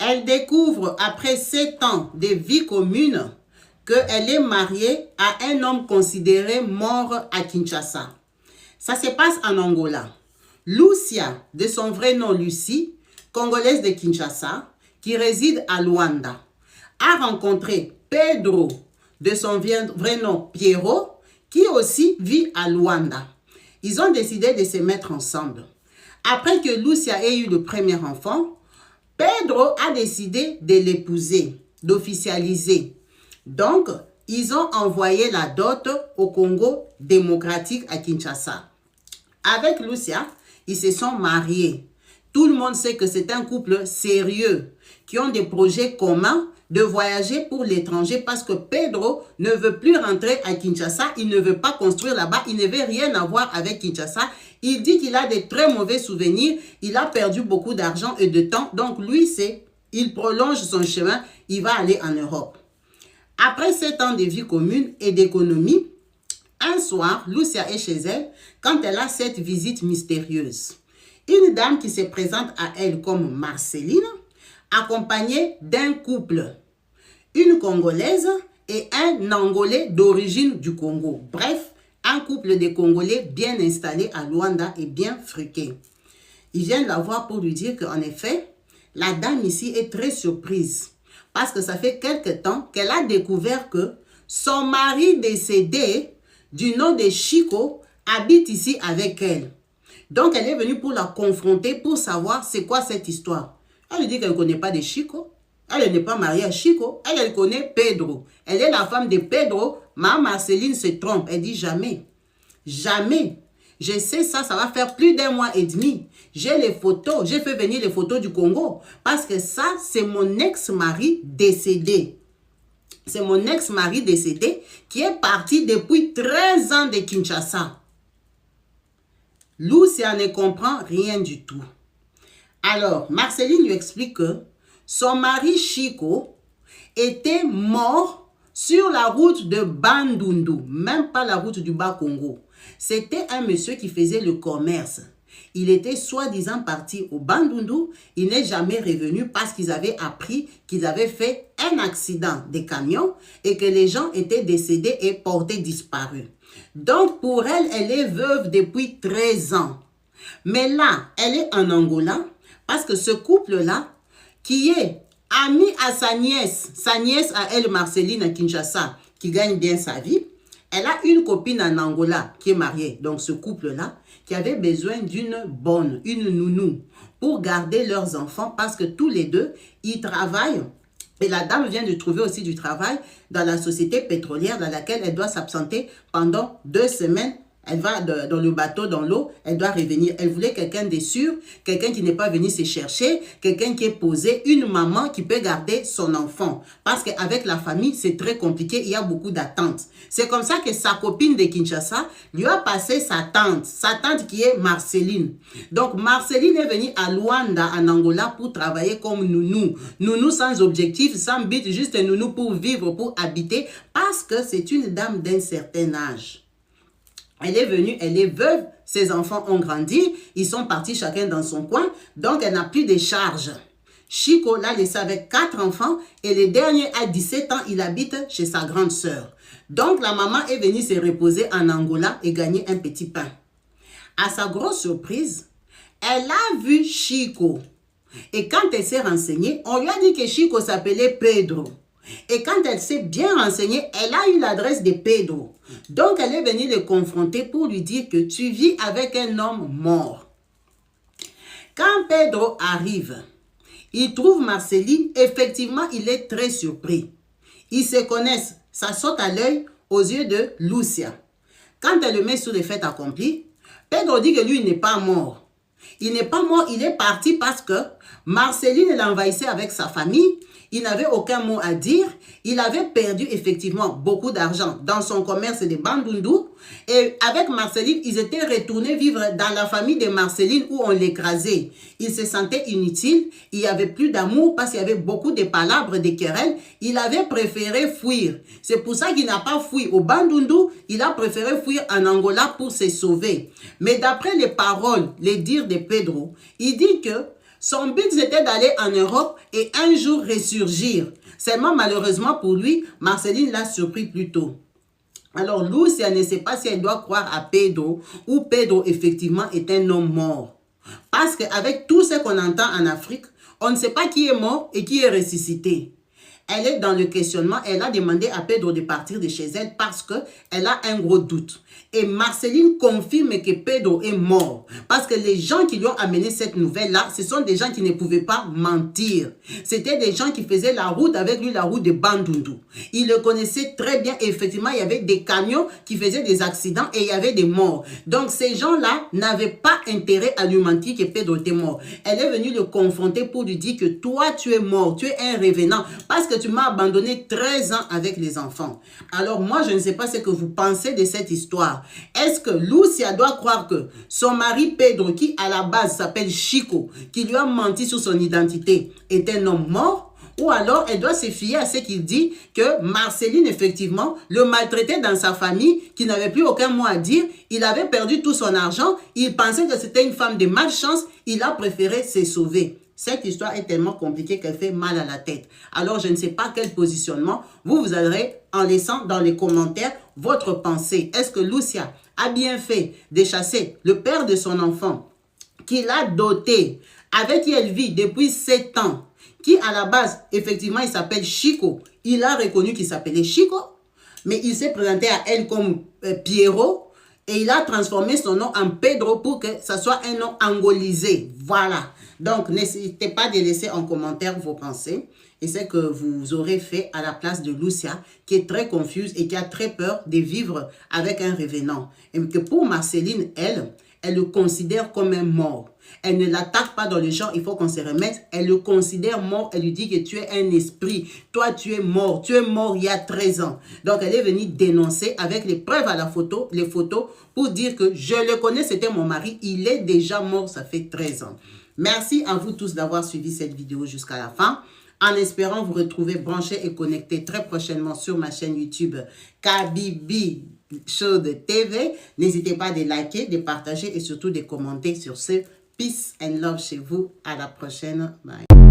Elle découvre après 7 ans de vie commune qu'elle est mariée à un homme considéré mort à Kinshasa. Ça se passe en Angola. Lucia, de son vrai nom Lucie, congolaise de Kinshasa, qui réside à Luanda, a rencontré Pedro, de son vrai nom Pierrot, qui aussi vit à Luanda. Ils ont décidé de se mettre ensemble. Après que Lucia ait eu le premier enfant, Pedro a décidé de l'épouser, d'officialiser. Donc, ils ont envoyé la dot au Congo démocratique à Kinshasa. Avec Lucia, ils se sont mariés. Tout le monde sait que c'est un couple sérieux qui ont des projets communs de voyager pour l'étranger parce que Pedro ne veut plus rentrer à Kinshasa. Il ne veut pas construire là-bas. Il ne veut rien avoir avec Kinshasa. Il dit qu'il a de très mauvais souvenirs. Il a perdu beaucoup d'argent et de temps. Donc lui, il prolonge son chemin. Il va aller en Europe. Après 7 ans de vie commune et d'économie, un soir, Lucia est chez elle quand elle a cette visite mystérieuse. Une dame qui se présente à elle comme Marceline, accompagnée d'un couple, une Congolaise et un Angolais d'origine du Congo. Bref, un couple de Congolais bien installés à Luanda et bien friqués. Ils viennent la voir pour lui dire qu'en effet, la dame ici est très surprise parce que ça fait quelque temps qu'elle a découvert que son mari décédé du nom de Chico habite ici avec elle. Donc, elle est venue pour la confronter pour savoir c'est quoi cette histoire. Elle lui dit qu'elle ne connaît pas de Chico. Elle n'est pas mariée à Chico. Elle connaît Pedro. Elle est la femme de Pedro. Ma Marceline se trompe. Elle dit jamais. Jamais. Je sais ça, ça va faire plus d'1 mois et demi. J'ai les photos. J'ai fait venir les photos du Congo. Parce que ça, c'est mon ex-mari décédé. C'est mon ex-mari décédé qui est parti depuis 13 ans de Kinshasa. Lucia ne comprend rien du tout. Alors, Marceline lui explique que son mari Chico était mort sur la route de Bandundu, même pas la route du Bas-Congo. C'était un monsieur qui faisait le commerce. Il était soi-disant parti au Bandundu. Il n'est jamais revenu parce qu'ils avaient appris qu'ils avaient fait un accident de camion et que les gens étaient décédés et portés disparus. Donc, pour elle, elle est veuve depuis 13 ans. Mais là, elle est en Angola parce que ce couple-là, qui est ami à sa nièce à elle, Marceline, à Kinshasa, qui gagne bien sa vie, elle a une copine en Angola qui est mariée. Donc, ce couple-là, qui avait besoin d'une bonne, une nounou, pour garder leurs enfants parce que tous les deux, ils travaillent. Et la dame vient de trouver aussi du travail dans la société pétrolière dans laquelle elle doit s'absenter pendant 2 semaines. Elle va dans le bateau, dans l'eau, elle doit revenir. Elle voulait quelqu'un de sûr, quelqu'un qui n'est pas venu se chercher, quelqu'un qui est posé, une maman qui peut garder son enfant. Parce qu'avec la famille, c'est très compliqué, il y a beaucoup d'attentes. C'est comme ça que sa copine de Kinshasa lui a passé sa tante qui est Marceline. Donc Marceline est venue à Luanda, en Angola, pour travailler comme nounou. Nounou sans objectif, sans but, juste nounou pour vivre, pour habiter, parce que c'est une dame d'un certain âge. Elle est venue, elle est veuve, ses enfants ont grandi, ils sont partis chacun dans son coin, donc elle n'a plus de charges. Chico l'a laissé avec 4 enfants et le dernier a 17 ans, il habite chez sa grande sœur. Donc la maman est venue se reposer en Angola et gagner un petit pain. À sa grosse surprise, elle a vu Chico. Et quand elle s'est renseignée, on lui a dit que Chico s'appelait Pedro. Et quand elle s'est bien renseignée, elle a eu l'adresse de Pedro. Donc, elle est venue le confronter pour lui dire que tu vis avec un homme mort. Quand Pedro arrive, il trouve Marceline. Effectivement, il est très surpris. Ils se connaissent. Ça saute à l'œil aux yeux de Lucia. Quand elle le met sur les faits accomplis, Pedro dit que lui, il n'est pas mort. Il n'est pas mort, il est parti parce que Marceline l'envahissait avec sa famille. Il n'avait aucun mot à dire. Il avait perdu effectivement beaucoup d'argent dans son commerce de Bandundu. Et avec Marceline, ils étaient retournés vivre dans la famille de Marceline où on l'écrasait. Il se sentait inutile. Il n'y avait plus d'amour parce qu'il y avait beaucoup de palabres, de querelles. Il avait préféré fuir. C'est pour ça qu'il n'a pas fui au Bandundu. Il a préféré fuir en Angola pour se sauver. Mais d'après les paroles, les dires de Pedro, il dit que Son but, c'était d'aller en Europe et un jour ressurgir. Seulement, malheureusement pour lui, Marceline l'a surpris plus tôt. Alors, Lucia ne sait pas si elle doit croire à Pedro ou Pedro, effectivement, est un homme mort. Parce qu'avec tout ce qu'on entend en Afrique, on ne sait pas qui est mort et qui est ressuscité. Elle est dans le questionnement. Elle a demandé à Pedro de partir de chez elle parce qu'elle a un gros doute. Et Marceline confirme que Pedro est mort. Parce que les gens qui lui ont amené cette nouvelle-là, ce sont des gens qui ne pouvaient pas mentir. C'était des gens qui faisaient la route avec lui, la route de Bandundu. Il le connaissait très bien. Et effectivement, il y avait des camions qui faisaient des accidents et il y avait des morts. Donc, ces gens-là n'avaient pas intérêt à lui mentir que Pedro était mort. Elle est venue le confronter pour lui dire que toi, tu es mort. Tu es un revenant. Parce que tu m'as abandonné 13 ans avec les enfants. Alors, moi, je ne sais pas ce que vous pensez de cette histoire. Est-ce que Lucia doit croire que son mari Pedro, qui à la base s'appelle Chico, qui lui a menti sur son identité, est un homme mort? Ou alors elle doit se fier à ce qu'il dit que Marceline, effectivement, le maltraitait dans sa famille, qui n'avait plus aucun mot à dire. Il avait perdu tout son argent. Il pensait que c'était une femme de malchance. Il a préféré se sauver. Cette histoire est tellement compliquée qu'elle fait mal à la tête. Alors, je ne sais pas quel positionnement vous aurez en laissant dans les commentaires votre pensée. Est-ce que Lucia a bien fait de chasser le père de son enfant, qu'il a doté, avec qui elle vit depuis 7 ans, qui à la base, effectivement, il s'appelle Chico. Il a reconnu qu'il s'appelait Chico, mais il s'est présenté à elle comme Pierrot. Et il a transformé son nom en Pedro pour que ça soit un nom angolisé. Voilà. Donc, n'hésitez pas de laisser en commentaire vos pensées et ce que vous aurez fait à la place de Lucia, qui est très confuse et qui a très peur de vivre avec un revenant. Et que pour Marceline, elle le considère comme un mort. Elle ne l'attaque pas dans le genre, il faut qu'on se remette. Elle le considère mort. Elle lui dit que tu es un esprit. Toi, tu es mort. Tu es mort il y a 13 ans. Donc, elle est venue dénoncer avec les preuves à la photo, les photos, pour dire que je le connais, c'était mon mari. Il est déjà mort, ça fait 13 ans. Merci à vous tous d'avoir suivi cette vidéo jusqu'à la fin. En espérant vous retrouver branchés et connectés très prochainement sur ma chaîne YouTube Kabibi Show de TV. N'hésitez pas à liker, de partager et surtout de commenter sur ce. Peace and love chez vous. À la prochaine. Bye.